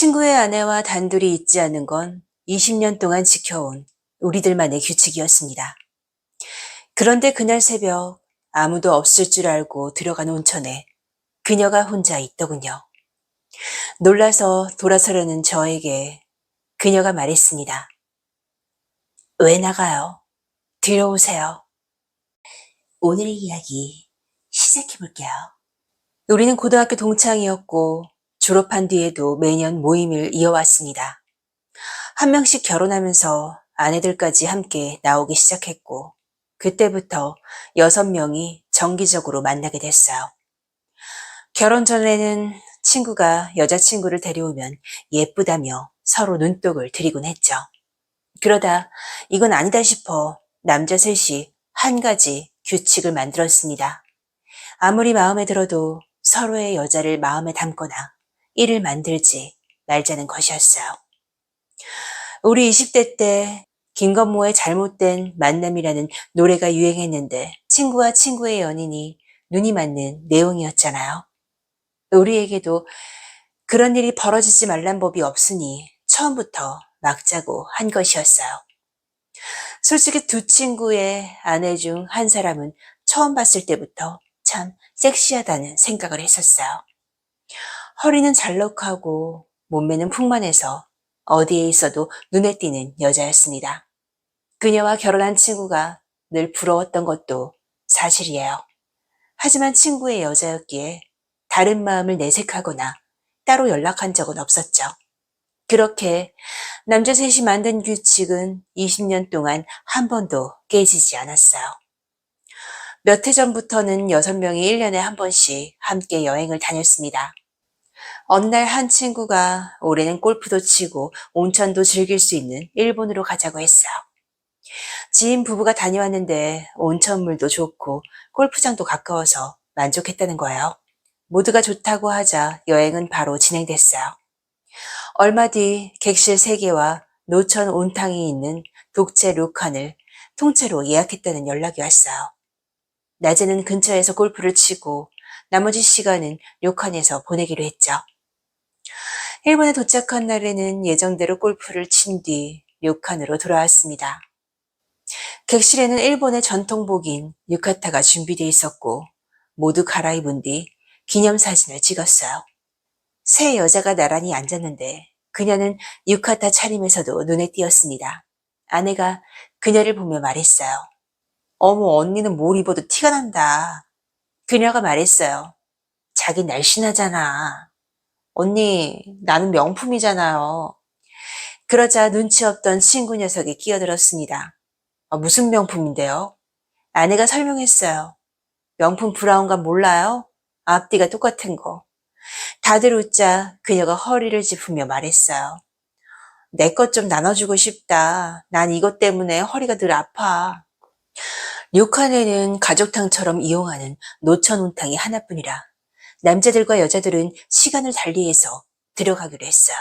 친구의 아내와 단둘이 있지 않는 건 20년 동안 지켜온 우리들만의 규칙이었습니다. 그런데 그날 새벽 아무도 없을 줄 알고 들어간 온천에 그녀가 혼자 있더군요. 놀라서 돌아서려는 저에게 그녀가 말했습니다. 왜 나가요? 들어오세요. 오늘의 이야기 시작해볼게요. 우리는 고등학교 동창이었고 졸업한 뒤에도 매년 모임을 이어왔습니다. 한 명씩 결혼하면서 아내들까지 함께 나오기 시작했고 그때부터 6명이 정기적으로 만나게 됐어요. 결혼 전에는 친구가 여자친구를 데려오면 예쁘다며 서로 눈독을 들이곤 했죠. 그러다 이건 아니다 싶어 남자 셋이 한 가지 규칙을 만들었습니다. 아무리 마음에 들어도 서로의 여자를 마음에 담거나 일을 만들지 말자는 것이었어요. 우리 20대 때 김건모의 잘못된 만남이라는 노래가 유행했는데 친구와 친구의 연인이 눈이 맞는 내용이었잖아요. 우리에게도 그런 일이 벌어지지 말란 법이 없으니 처음부터 막자고 한 것이었어요. 솔직히 두 친구의 아내 중 한 사람은 처음 봤을 때부터 참 섹시하다는 생각을 했었어요. 허리는 잘록하고 몸매는 풍만해서 어디에 있어도 눈에 띄는 여자였습니다. 그녀와 결혼한 친구가 늘 부러웠던 것도 사실이에요. 하지만 친구의 여자였기에 다른 마음을 내색하거나 따로 연락한 적은 없었죠. 그렇게 남자 셋이 만든 규칙은 20년 동안 한 번도 깨지지 않았어요. 몇 해 전부터는 6명이 1년에 한 번씩 함께 여행을 다녔습니다. 어느 날 한 친구가 올해는 골프도 치고 온천도 즐길 수 있는 일본으로 가자고 했어요. 지인 부부가 다녀왔는데 온천물도 좋고 골프장도 가까워서 만족했다는 거예요. 모두가 좋다고 하자 여행은 바로 진행됐어요. 얼마 뒤 객실 3개와 노천 온탕이 있는 독채 료칸을 통째로 예약했다는 연락이 왔어요. 낮에는 근처에서 골프를 치고 나머지 시간은 료칸에서 보내기로 했죠. 일본에 도착한 날에는 예정대로 골프를 친 뒤 료칸으로 돌아왔습니다. 객실에는 일본의 전통복인 유카타가 준비되어 있었고 모두 갈아입은 뒤 기념사진을 찍었어요. 세 여자가 나란히 앉았는데 그녀는 유카타 차림에서도 눈에 띄었습니다. 아내가 그녀를 보며 말했어요. 어머, 언니는 뭘 입어도 티가 난다. 그녀가 말했어요. 자기 날씬하잖아. 언니, 나는 명품이잖아요. 그러자 눈치 없던 친구 녀석이 끼어들었습니다. 무슨 명품인데요? 아내가 설명했어요. 명품 브라운관 몰라요? 앞뒤가 똑같은 거. 다들 웃자 그녀가 허리를 짚으며 말했어요. 내 것 좀 나눠주고 싶다. 난 이것 때문에 허리가 늘 아파. 료칸에는 가족탕처럼 이용하는 노천 온탕이 하나뿐이라 남자들과 여자들은 시간을 달리해서 들어가기로 했어요.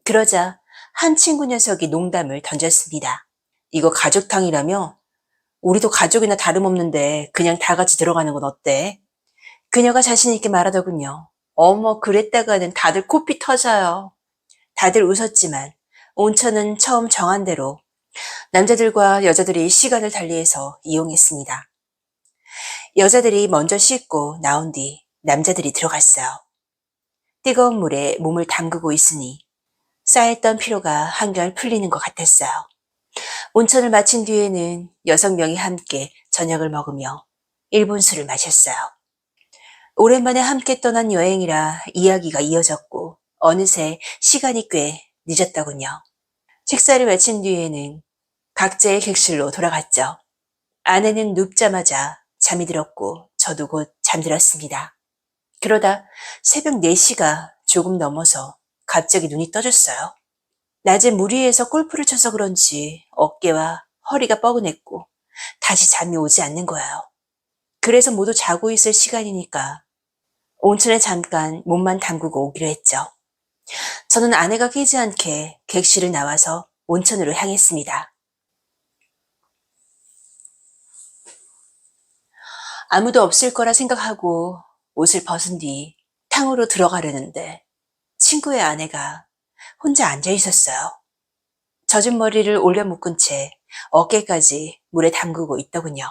그러자 한 친구 녀석이 농담을 던졌습니다. 이거 가족탕이라며? 우리도 가족이나 다름없는데 그냥 다 같이 들어가는 건 어때? 그녀가 자신 있게 말하더군요. 어머, 그랬다가는 다들 코피 터져요. 다들 웃었지만 온천은 처음 정한 대로 남자들과 여자들이 시간을 달리해서 이용했습니다. 여자들이 먼저 씻고 나온 뒤 남자들이 들어갔어요. 뜨거운 물에 몸을 담그고 있으니 쌓였던 피로가 한결 풀리는 것 같았어요. 온천을 마친 뒤에는 6명이 함께 저녁을 먹으며 일본 술을 마셨어요. 오랜만에 함께 떠난 여행이라 이야기가 이어졌고 어느새 시간이 꽤 늦었더군요. 식사를 마친 뒤에는 각자의 객실로 돌아갔죠. 아내는 눕자마자 잠이 들었고 저도 곧 잠들었습니다. 그러다 새벽 4시가 조금 넘어서 갑자기 눈이 떠졌어요. 낮에 물 위에서 골프를 쳐서 그런지 어깨와 허리가 뻐근했고 다시 잠이 오지 않는 거예요. 그래서 모두 자고 있을 시간이니까 온천에 잠깐 몸만 담그고 오기로 했죠. 저는 아내가 깨지 않게 객실을 나와서 온천으로 향했습니다. 아무도 없을 거라 생각하고 옷을 벗은 뒤 탕으로 들어가려는데 친구의 아내가 혼자 앉아 있었어요. 젖은 머리를 올려 묶은 채 어깨까지 물에 담그고 있더군요.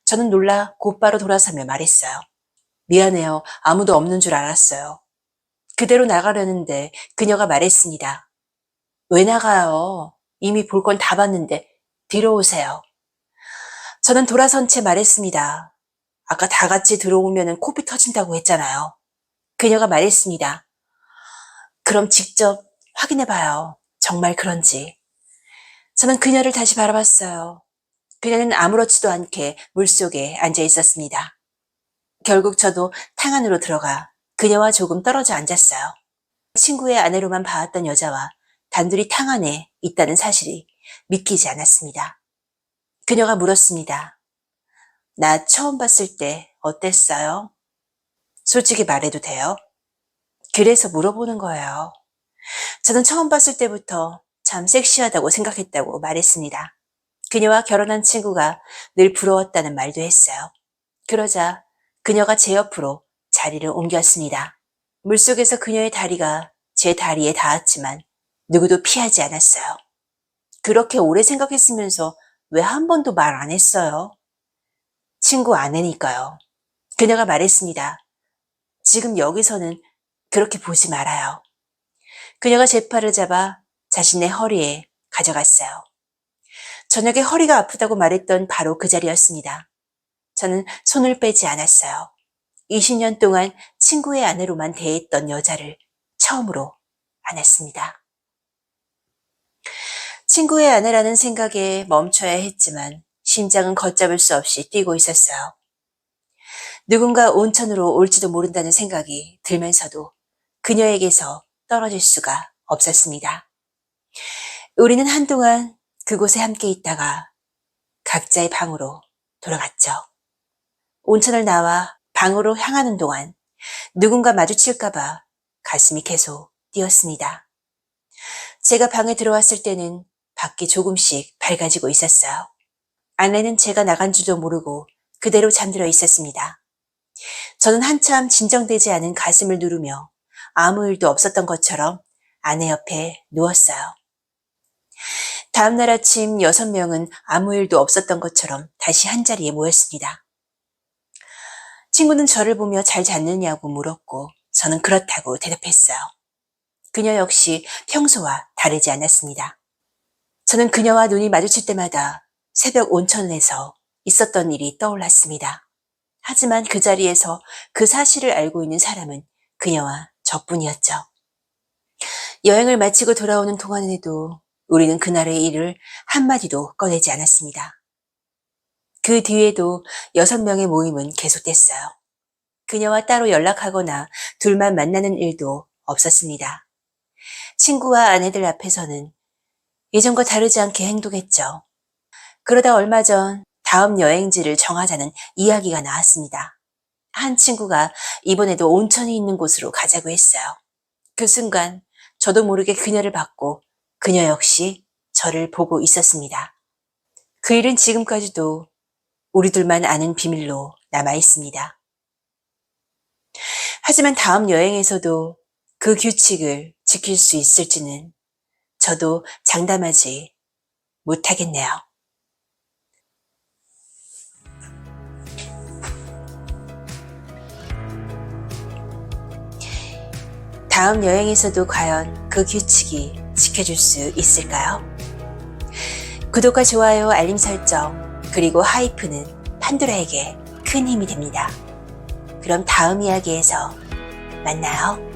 저는 놀라 곧바로 돌아서며 말했어요. 미안해요. 아무도 없는 줄 알았어요. 그대로 나가려는데 그녀가 말했습니다. 왜 나가요? 이미 볼 건 다 봤는데 뒤로 오세요. 저는 돌아선 채 말했습니다. 아까 다 같이 들어오면 코피 터진다고 했잖아요. 그녀가 말했습니다. 그럼 직접 확인해봐요. 정말 그런지. 저는 그녀를 다시 바라봤어요. 그녀는 아무렇지도 않게 물속에 앉아 있었습니다. 결국 저도 탕 안으로 들어가 그녀와 조금 떨어져 앉았어요. 친구의 아내로만 봐왔던 여자와 단둘이 탕 안에 있다는 사실이 믿기지 않았습니다. 그녀가 물었습니다. 나 처음 봤을 때 어땠어요? 솔직히 말해도 돼요? 그래서 물어보는 거예요. 저는 처음 봤을 때부터 참 섹시하다고 생각했다고 말했습니다. 그녀와 결혼한 친구가 늘 부러웠다는 말도 했어요. 그러자 그녀가 제 옆으로 자리를 옮겼습니다. 물속에서 그녀의 다리가 제 다리에 닿았지만 누구도 피하지 않았어요. 그렇게 오래 생각했으면서 왜 한 번도 말 안 했어요? 친구 아내니까요. 그녀가 말했습니다. 지금 여기서는 그렇게 보지 말아요. 그녀가 제 팔을 잡아 자신의 허리에 가져갔어요. 저녁에 허리가 아프다고 말했던 바로 그 자리였습니다. 저는 손을 빼지 않았어요. 20년 동안 친구의 아내로만 대했던 여자를 처음으로 안았습니다. 친구의 아내라는 생각에 멈춰야 했지만 심장은 걷잡을 수 없이 뛰고 있었어요. 누군가 온천으로 올지도 모른다는 생각이 들면서도 그녀에게서 떨어질 수가 없었습니다. 우리는 한동안 그곳에 함께 있다가 각자의 방으로 돌아갔죠. 온천을 나와 방으로 향하는 동안 누군가 마주칠까봐 가슴이 계속 뛰었습니다. 제가 방에 들어왔을 때는 밖이 조금씩 밝아지고 있었어요. 아내는 제가 나간 줄도 모르고 그대로 잠들어 있었습니다. 저는 한참 진정되지 않은 가슴을 누르며 아무 일도 없었던 것처럼 아내 옆에 누웠어요. 다음날 아침 6명은 아무 일도 없었던 것처럼 다시 한자리에 모였습니다. 친구는 저를 보며 잘 잤느냐고 물었고 저는 그렇다고 대답했어요. 그녀 역시 평소와 다르지 않았습니다. 저는 그녀와 눈이 마주칠 때마다 새벽 온천에서 있었던 일이 떠올랐습니다. 하지만 그 자리에서 그 사실을 알고 있는 사람은 그녀와 저뿐이었죠. 여행을 마치고 돌아오는 동안에도 우리는 그날의 일을 한마디도 꺼내지 않았습니다. 그 뒤에도 6명의 모임은 계속됐어요. 그녀와 따로 연락하거나 둘만 만나는 일도 없었습니다. 친구와 아내들 앞에서는 예전과 다르지 않게 행동했죠. 그러다 얼마 전 다음 여행지를 정하자는 이야기가 나왔습니다. 한 친구가 이번에도 온천이 있는 곳으로 가자고 했어요. 그 순간 저도 모르게 그녀를 봤고 그녀 역시 저를 보고 있었습니다. 그 일은 지금까지도 우리 둘만 아는 비밀로 남아 있습니다. 하지만 다음 여행에서도 그 규칙을 지킬 수 있을지는 저도 장담하지 못하겠네요. 다음 여행에서도 과연 그 규칙이 지켜줄 수 있을까요? 구독과 좋아요, 알림 설정, 그리고 하이프는 판도라에게 큰 힘이 됩니다. 그럼 다음 이야기에서 만나요.